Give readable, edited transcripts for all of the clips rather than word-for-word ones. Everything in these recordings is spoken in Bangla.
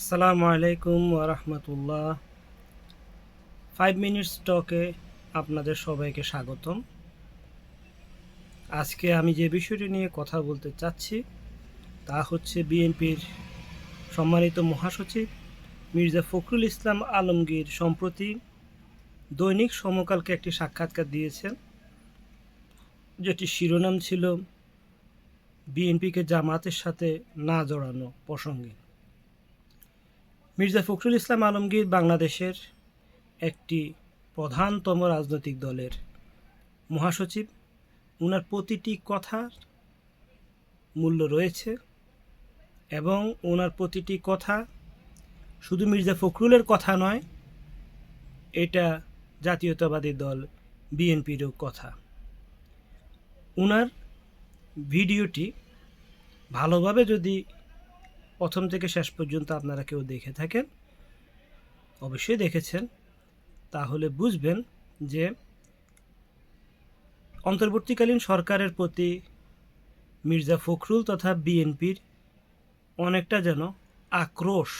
আসসালামু আলাইকুম ওরহমতুল্লাহ। 5 মিনিটস টকে আপনাদের সবাইকে স্বাগতম। আজকে আমি যে বিষয়টি নিয়ে কথা বলতে চাচ্ছি তা হচ্ছে বিএনপির সম্মানিত মহাসচিব মির্জা ফখরুল ইসলাম আলমগীর সম্প্রতি দৈনিক সমকালকে একটি সাক্ষাৎকার দিয়েছেন, যেটি শিরোনাম ছিল বিএনপিকে জামাতের সাথে না জড়ানো প্রসঙ্গে। মির্জা ফখরুল ইসলাম আলমগীর বাংলাদেশের একটি প্রধানতম রাজনৈতিক দলের মহাসচিব। ওনার প্রতিটি কথার মূল্য রয়েছে এবং ওনার প্রতিটি কথা শুধু মির্জা ফখরুলের কথা নয়, এটা জাতীয়তাবাদী দল বিএনপিরও কথা। ওনার ভিডিওটি ভালোভাবে যদি প্রথম থেকে শেষ পর্যন্ত আপনারা কেউ দেখে থাকেন, অবশ্যই দেখেছেন, তাহলে বুঝবেন যে অন্তর্বর্তীকালীন সরকারের প্রতি মির্জা ফখরুল তথা বিএনপির অনেকটা যেন আক্রোশ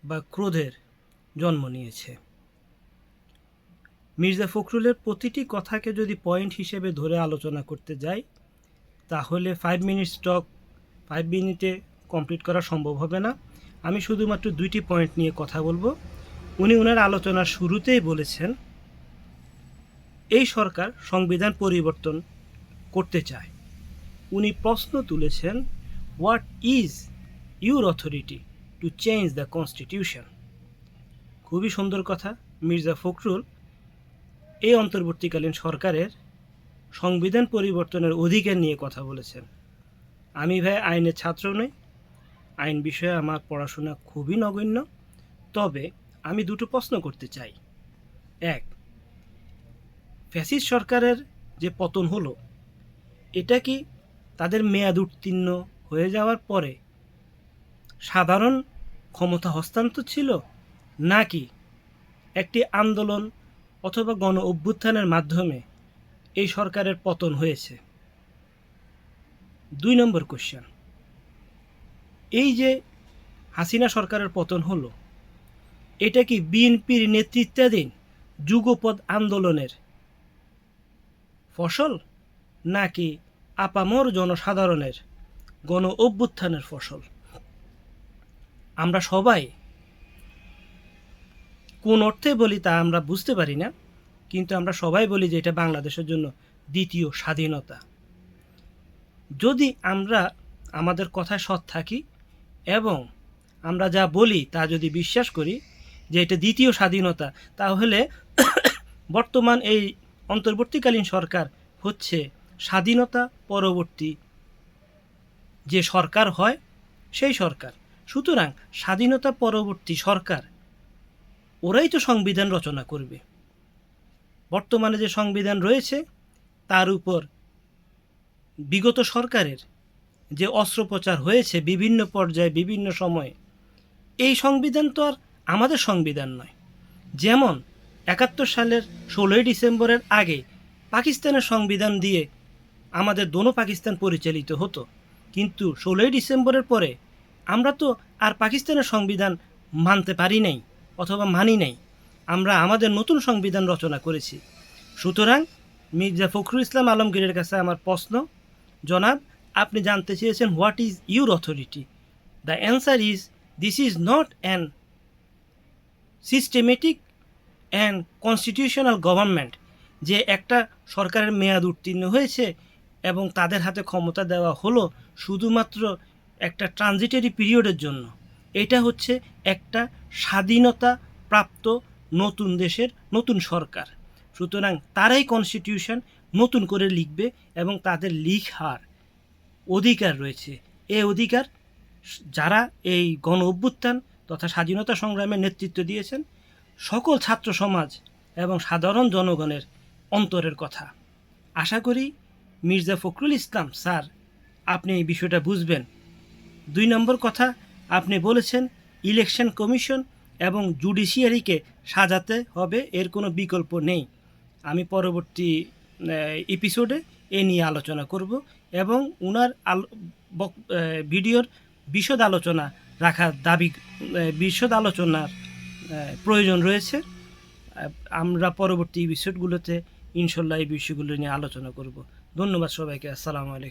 বা ক্রোধের জন্ম নিয়েছে। মির্জা ফখরুলের প্রতিটি কথাকে যদি পয়েন্ট হিসেবে ধরে আলোচনা করতে যাই, তাহলে 5 মিনিটস টক 5 মিনিটে কমপ্লিট করা সম্ভব হবে না। আমি শুধুমাত্র 2টি পয়েন্ট নিয়ে কথা বলবো। উনি ওনার আলোচনার শুরুতেই বলেছেন এই সরকার সংবিধান পরিবর্তন করতে চায়। উনি প্রশ্ন তুলেছেন, what is your authority to change the constitution. খুবই সুন্দর কথা। মির্জা ফখরুল এই অন্তর্বর্তীকালীন সরকারের সংবিধান পরিবর্তনের অধিকার নিয়ে কথা বলেছেন। আমি ভাই আইনের ছাত্র নই, আইন বিষয়ে আমার পড়াশোনা খুবই নগণ্য, তবে আমি দুটো প্রশ্ন করতে চাই। এক, ফ্যাসিস্ট সরকারের যে পতন হলো, এটা কি তাদের মেয়াদ উত্তীর্ণ হয়ে যাওয়ার পরে সাধারণ ক্ষমতা হস্তান্তর ছিল, নাকি একটি আন্দোলন অথবা গণ অভ্যুত্থানের মাধ্যমে এই সরকারের পতন হয়েছে? 2 নম্বর কোশ্চেন, এই যে হাসিনা সরকারের পতন হলো, এটা কি বিএনপির নেতৃত্বাধীন যুগপৎ আন্দোলনের ফসল, নাকি আপামর জনসাধারণের গণ অভ্যুত্থানের ফসল? আমরা সবাই কোন অর্থে বলি তা আমরা বুঝতে পারি না, কিন্তু আমরা সবাই বলি যে এটা বাংলাদেশের জন্য দ্বিতীয় স্বাধীনতা। যদি আমরা আমাদের কথায় সৎ থাকি এবং আমরা যা বলি তা যদি বিশ্বাস করি যে এটা দ্বিতীয় স্বাধীনতা, তাহলে বর্তমান এই অন্তর্বর্তীকালীন সরকার হচ্ছে স্বাধীনতা পরবর্তী যে সরকার হয় সেই সরকার। সুতরাং স্বাধীনতা পরবর্তী সরকার ওরাই তো সংবিধান রচনা করবে। বর্তমানে যে সংবিধান রয়েছে তার উপর বিগত সরকারের যে অস্ত্রোপচার হয়েছে বিভিন্ন পর্যায়ে বিভিন্ন সময়ে, এই সংবিধান তো আর আমাদের সংবিধান নয়। যেমন 71 সালের 16ই ডিসেম্বরের আগে পাকিস্তানের সংবিধান দিয়ে আমাদের দোনো পাকিস্তান পরিচালিত হতো, কিন্তু 16ই ডিসেম্বরের পরে আমরা তো আর পাকিস্তানের সংবিধান মানতে পারি নাই অথবা মানি নাই। আমরা আমাদের নতুন সংবিধান রচনা করেছি। সুতরাং মির্জা ফখরুল ইসলাম আলমগীরের কাছে আমার প্রশ্ন, জনাব, আপনি জানতে চেয়েছেন what is your authority. The answer is this is not an systematic and constitutional government, যে একটা সরকারের মেয়াদ উত্তীর্ণ হয়েছে এবং তাদের হাতে ক্ষমতা দেওয়া হলো শুধুমাত্র একটা ট্রানজিটরি পিরিয়ডের জন্য। এটা হচ্ছে একটা স্বাধীনতা প্রাপ্ত নতুন দেশের নতুন সরকার। সুতরাং তারাই কনস্টিটিউশন নতুন করে লিখবে এবং তাদের লিখার অধিকার রয়েছে। এই অধিকার যারা এই গণ অভ্যুত্থান তথা স্বাধীনতা সংগ্রামের নেতৃত্ব দিয়েছেন সকল ছাত্র সমাজ এবং সাধারণ জনগণের অন্তরের কথা। আশা করি মির্জা ফখরুল ইসলাম স্যার আপনি এই বিষয়টা বুঝবেন। 2 নম্বর কথা, আপনি বলেছেন ইলেকশন কমিশন এবং জুডিশিয়ারিকে সাজাতে হবে, এর কোনো বিকল্প নেই। আমি পরবর্তী এপিসোডে এ নিয়ে আলোচনা করব এবং ওনার ভিডিওর বিশদ আলোচনা রাখার দাবি বিশদ আলোচনার প্রয়োজন রয়েছে। আমরা পরবর্তী এপিসোডগুলোতে ইনশাল্লাহ এই বিষয়গুলো নিয়ে আলোচনা করব। ধন্যবাদ সবাইকে। আসসালামু আলাইকুম।